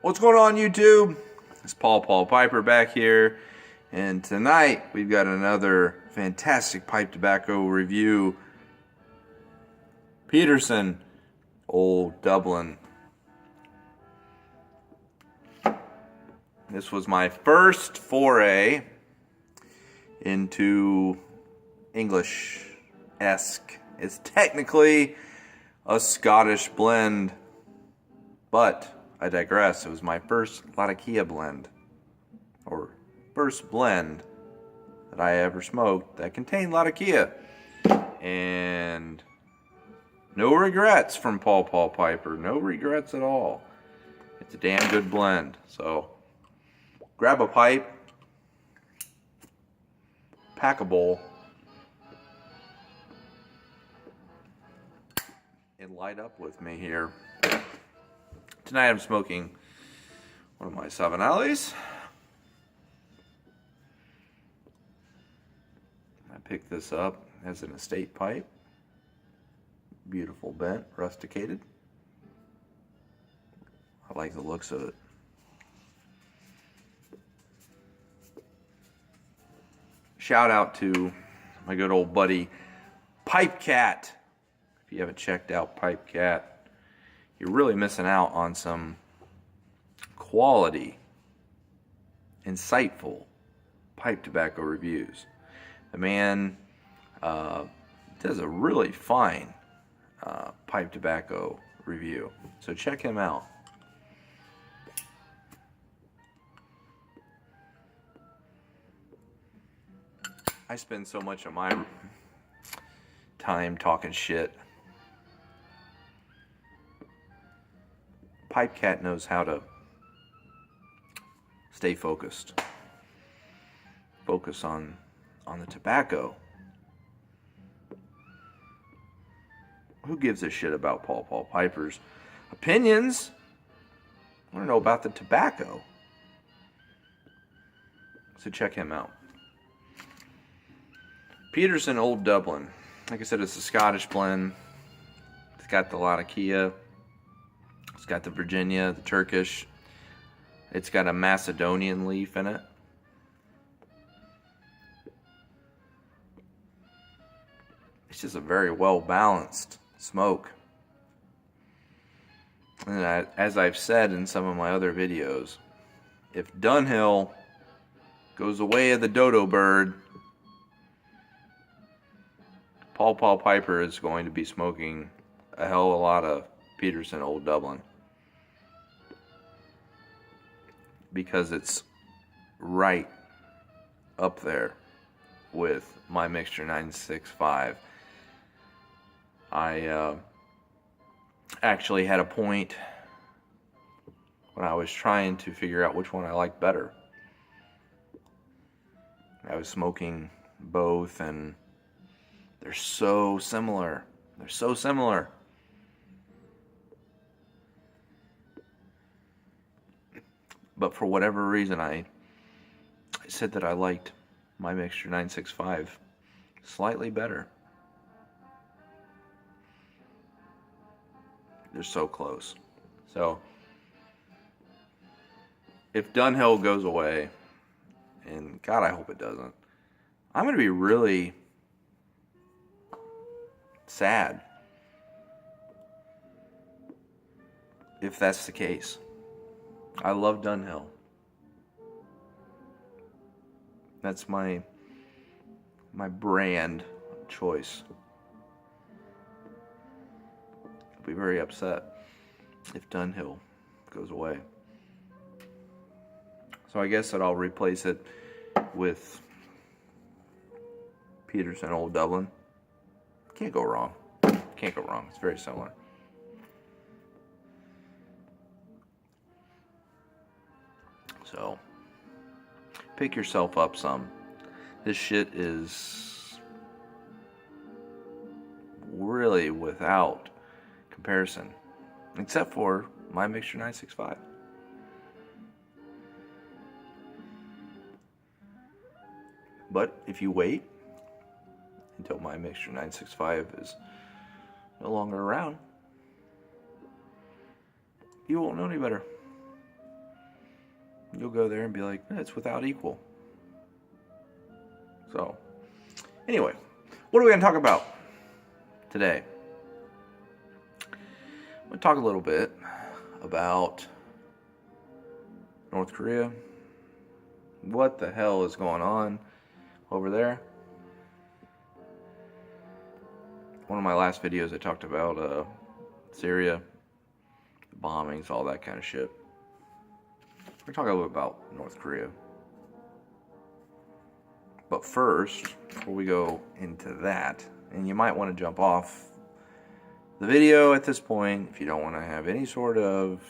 What's going on, YouTube? It's Paul Piper back here, and tonight we've got another fantastic pipe tobacco review. Peterson Old Dublin. This was my first foray into English-esque. It's technically a Scottish blend, but I digress. It was my first Latakia blend, or first blend that I ever smoked that contained Latakia. And no regrets from Paul Piper. No regrets at all. It's a damn good blend. So grab a pipe, pack a bowl, and light up with me here. Tonight I'm smoking one of my Savinales. I picked this up as an estate pipe. Beautiful bent, rusticated. I like the looks of it. Shout out to my good old buddy Pipe Cat. If you haven't checked out Pipe Cat, you're really missing out on some quality, insightful pipe tobacco reviews. The man does a really fine pipe tobacco review, so check him out. I spend so much of my time talking shit. Pipe Cat knows how to stay focused. Focus on the tobacco. Who gives a shit about Paul Piper's opinions? I want to know about the tobacco. So check him out. Peterson Old Dublin. Like I said, it's a Scottish blend. It's got the Latakia. It's got the Virginia, the Turkish. It's got a Macedonian leaf in it. It's just a very well balanced smoke. And as I've said in some of my other videos, if Dunhill goes the way of the dodo bird, Paul Piper is going to be smoking a hell of a lot of Peterson Old Dublin, because it's right up there with my Mixture 965. I actually had a point when I was trying to figure out which one I liked better. I was smoking both, and they're so similar. They're so similar. But for whatever reason, I said that I liked my Mixture 965 slightly better. They're so close. So if Dunhill goes away, and God, I hope it doesn't, I'm going to be really sad if that's the case. I love Dunhill. That's my brand of choice. I'll be very upset if Dunhill goes away. So I guess that I'll replace it with Peterson Old Dublin. Can't go wrong. Can't go wrong. It's very similar. So, pick yourself up some. This shit is really without comparison, except for my Mixture 965. But if you wait until my Mixture 965 is no longer around, you won't know any better. you'll go there and be like, it's without equal. So, anyway, what are we going to talk about today? I'm going to talk a little bit about North Korea. What the hell is going on over there? One of my last videos I talked about Syria, bombings, all that kind of shit. We're talking a little bit about North Korea. But first, before we go into that, and you might want to jump off the video at this point if you don't want to have any sort of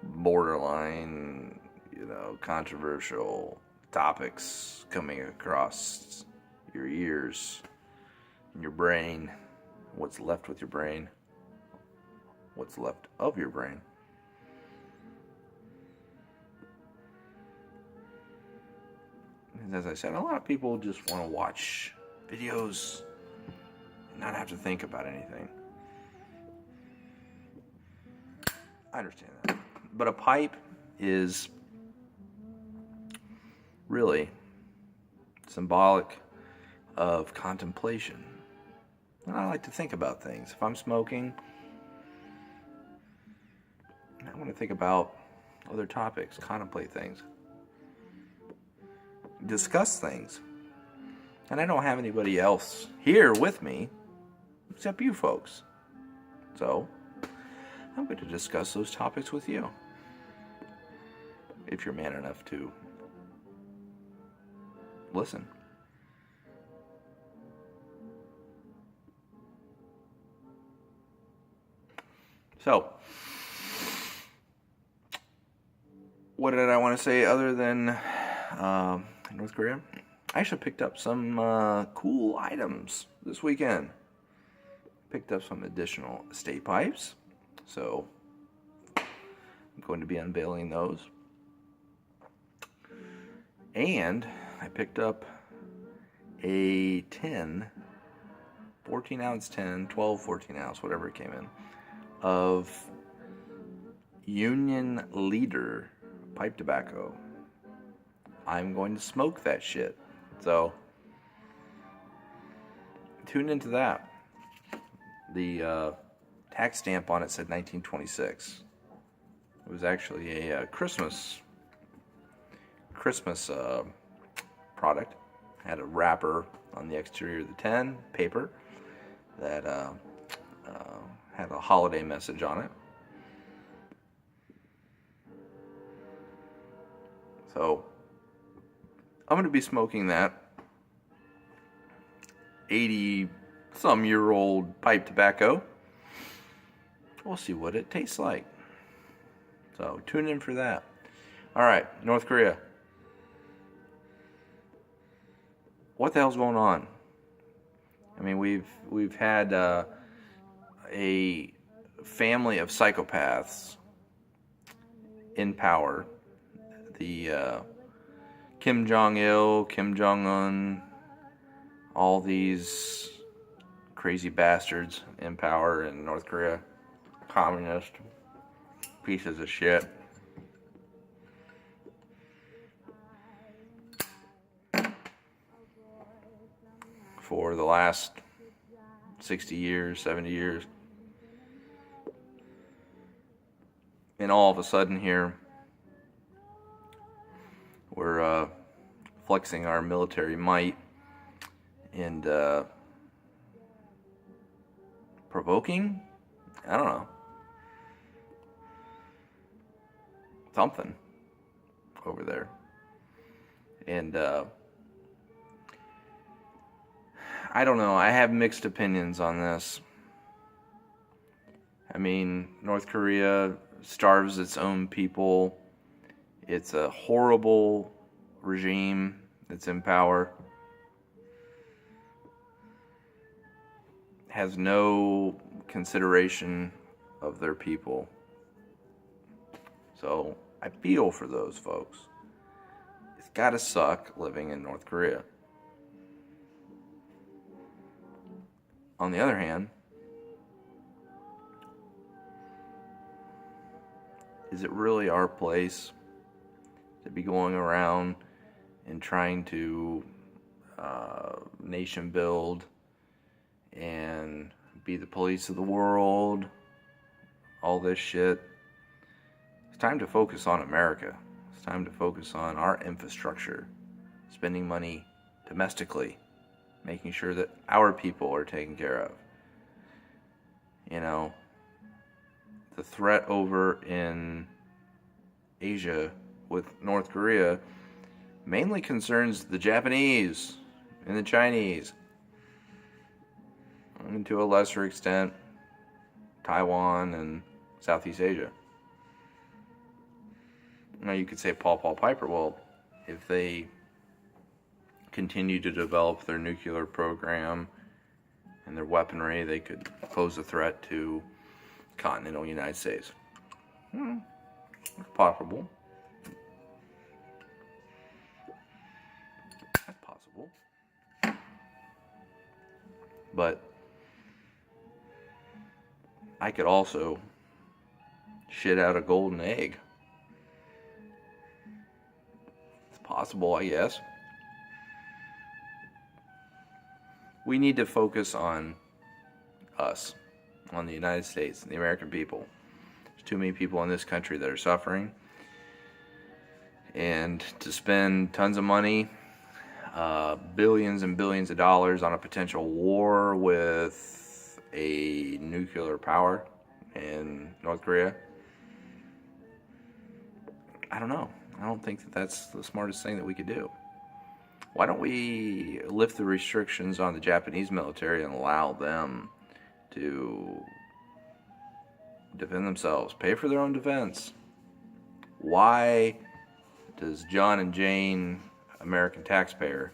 borderline, controversial topics coming across your ears and your brain, what's left with your brain, what's left of your brain. As I said, a lot of people just want to watch videos and not have to think about anything. I understand that. But a pipe is really symbolic of contemplation. And I like to think about things. If I'm smoking, I want to think about other topics, contemplate things, discuss things. And I don't have anybody else here with me except you folks. So I'm going to discuss those topics with you, if you're man enough to listen. So, what did I want to say other than North Korea? I actually picked up some cool items this weekend. Picked up some additional estate pipes, so I'm going to be unveiling those. And I picked up a 14-ounce tin, 12, 14 ounce, whatever it came in, of Union Leader pipe tobacco. I'm going to smoke that shit. So, tune into that. The tax stamp on it said 1926. It was actually a Christmas product. Had a wrapper on the exterior of the tin, paper, that had a holiday message on it. So, I'm going to be smoking that 80-some-year-old pipe tobacco. We'll see what it tastes like. So, tune in for that. Alright, North Korea. What the hell's going on? I mean, we've had a family of psychopaths in power. The Kim Jong-il, Kim Jong-un, all these crazy bastards in power in North Korea. Communist pieces of shit. For the last 60 years, 70 years. And all of a sudden here, we're flexing our military might and provoking, I don't know, something over there. And I don't know, I have mixed opinions on this. I mean, North Korea starves its own people. It's a horrible regime that's in power. Has no consideration of their people. So I feel for those folks. It's gotta suck living in North Korea. On the other hand, is it really our place to be going around and trying to nation build and be the police of the world, all this shit. It's time to focus on America. It's time to focus on our infrastructure, spending money domestically, making sure that our people are taken care of. You know, the threat over in Asia with North Korea mainly concerns the Japanese and the Chinese, and to a lesser extent, Taiwan and Southeast Asia. Now you could say Paul Piper, well, if they continue to develop their nuclear program and their weaponry, they could pose a threat to the continental United States. Possible. That's possible. But I could also shit out a golden egg. It's possible, I guess. We need to focus on us, on the United States, the American people. There's too many people in this country that are suffering. And to spend tons of money, billions and billions of dollars on a potential war with a nuclear power in North Korea, I don't know. I don't think that that's the smartest thing that we could do. Why don't we lift the restrictions on the Japanese military and allow them to defend themselves, pay for their own defense? Why does John and Jane, American taxpayer,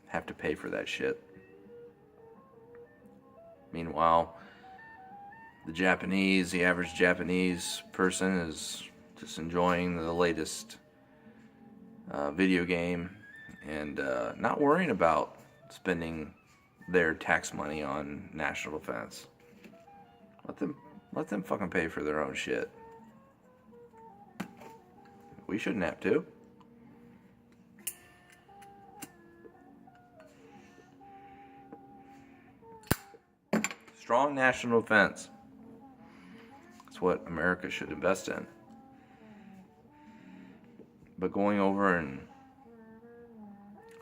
have to pay for that shit? Meanwhile, the average Japanese person is just enjoying the latest video game and not worrying about spending their tax money on national defense. Let them fucking pay for their own shit. We shouldn't have to. Strong national defense. That's what America should invest in. But going over and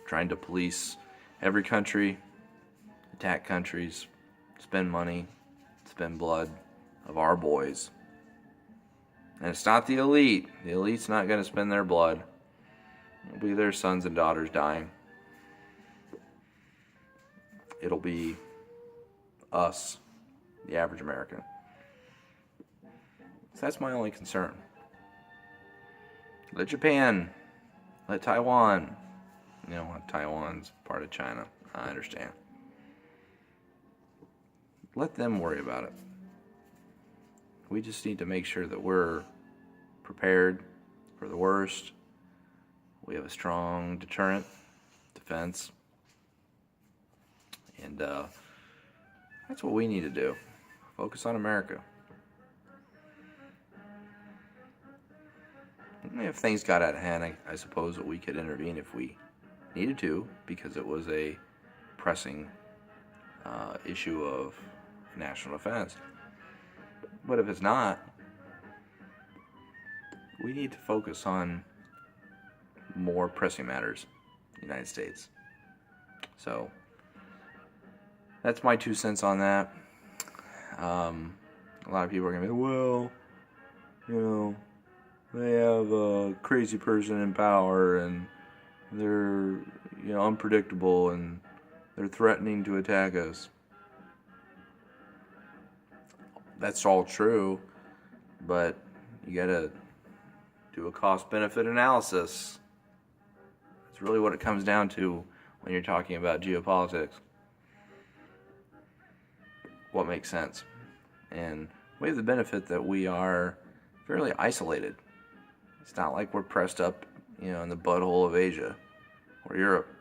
trying to police every country, attack countries, spend money, spend blood of our boys. And it's not the elite. The elite's not going to spend their blood. It'll be their sons and daughters dying. It'll be us, the average American. So that's my only concern. Let Japan, let Taiwan, Taiwan's part of China, I understand. Let them worry about it. We just need to make sure that we're prepared for the worst. We have a strong deterrent, defense, and that's what we need to do. Focus on America. If things got out of hand, I suppose that we could intervene if we needed to, because it was a pressing issue of national defense. But if it's not, we need to focus on more pressing matters in the United States. So that's my 2 cents on that. A lot of people are going to be, well, they have a crazy person in power and they're, unpredictable and they're threatening to attack us. That's all true, but you gotta do a cost-benefit analysis. It's really what it comes down to when you're talking about geopolitics. What makes sense? And we have the benefit that we are fairly isolated. It's not like we're pressed up, in the butthole of Asia or Europe.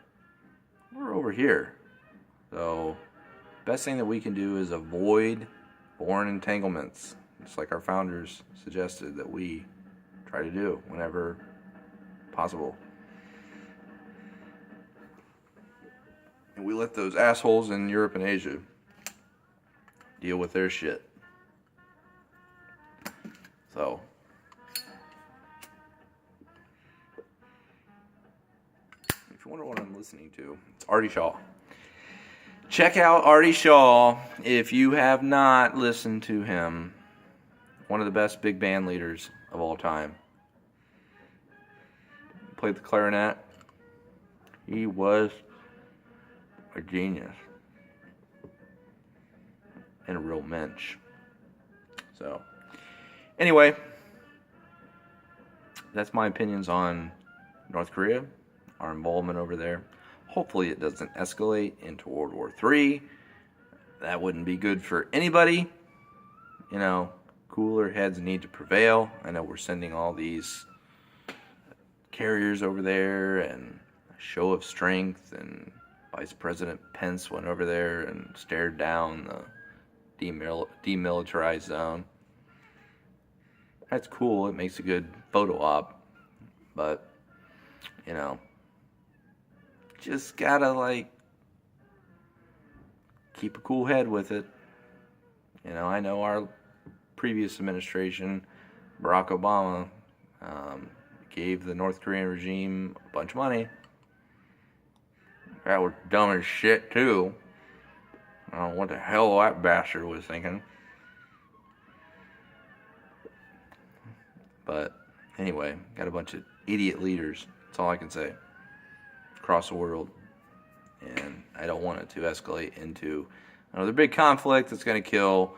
We're over here. So, best thing that we can do is avoid foreign entanglements. Just like our founders suggested that we try to do whenever possible. And we let those assholes in Europe and Asia deal with their shit. So, if you wonder what I'm listening to, it's Artie Shaw. Check out Artie Shaw if you have not listened to him. One of the best big band leaders of all time. Played the clarinet. He was a genius. And a real mensch. So, anyway, that's my opinions on North Korea, our involvement over there. Hopefully it doesn't escalate into World War III. That wouldn't be good for anybody. You know, cooler heads need to prevail. I know we're sending all these carriers over there and a show of strength, and Vice President Pence went over there and stared down the demilitarized zone. That's cool. It makes a good photo op. But, you know, just gotta, like, keep a cool head with it. You know, I know our previous administration, Barack Obama, gave the North Korean regime a bunch of money. That was dumb as shit, too. I don't know what the hell that bastard was thinking. But anyway, got a bunch of idiot leaders. That's all I can say. Across the world. And I don't want it to escalate into another big conflict that's going to kill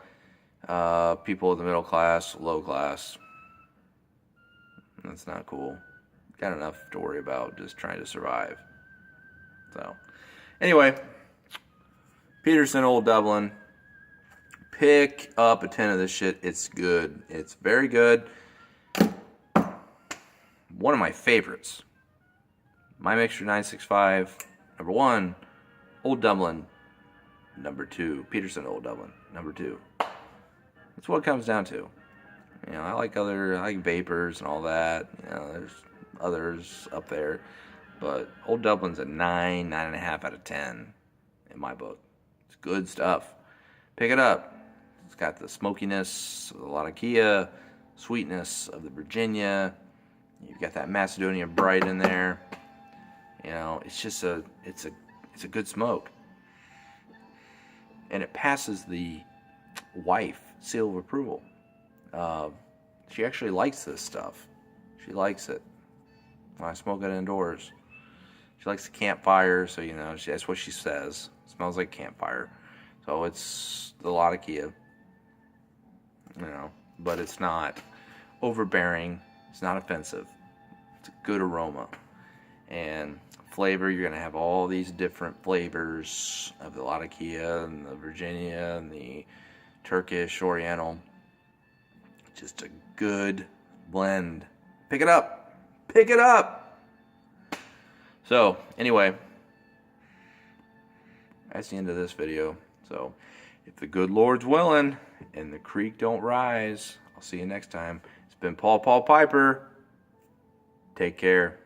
people in the middle class, low class. That's not cool. Got enough to worry about just trying to survive. So, anyway, Peterson Old Dublin. Pick up a 10 of this shit. It's good. It's very good. One of my favorites. My Mixture 965, number 1. Old Dublin, number 2. Peterson Old Dublin, number 2. That's what it comes down to. You know, I like Vapors and all that. You know, there's others up there. But Old Dublin's a 9.5 out of 10 in my book. It's good stuff. Pick it up. It's got the smokiness of the Latakia, sweetness of the Virginia. You've got that Macedonian Bright in there. You know, it's just it's a good smoke. And it passes the wife seal of approval. She actually likes this stuff. She likes it. When I smoke it indoors. She likes the campfire, so, you know, that's what she says. It smells like campfire. So it's the Latakia. You know, but it's not overbearing. It's not offensive. It's a good aroma. And flavor, you're going to have all these different flavors of the Latakia and the Virginia and the Turkish Oriental. Just a good blend. Pick it up. Pick it up. So, anyway, that's the end of this video. So, if the good Lord's willing and the creek don't rise, I'll see you next time. It's been Paul Piper. Take care.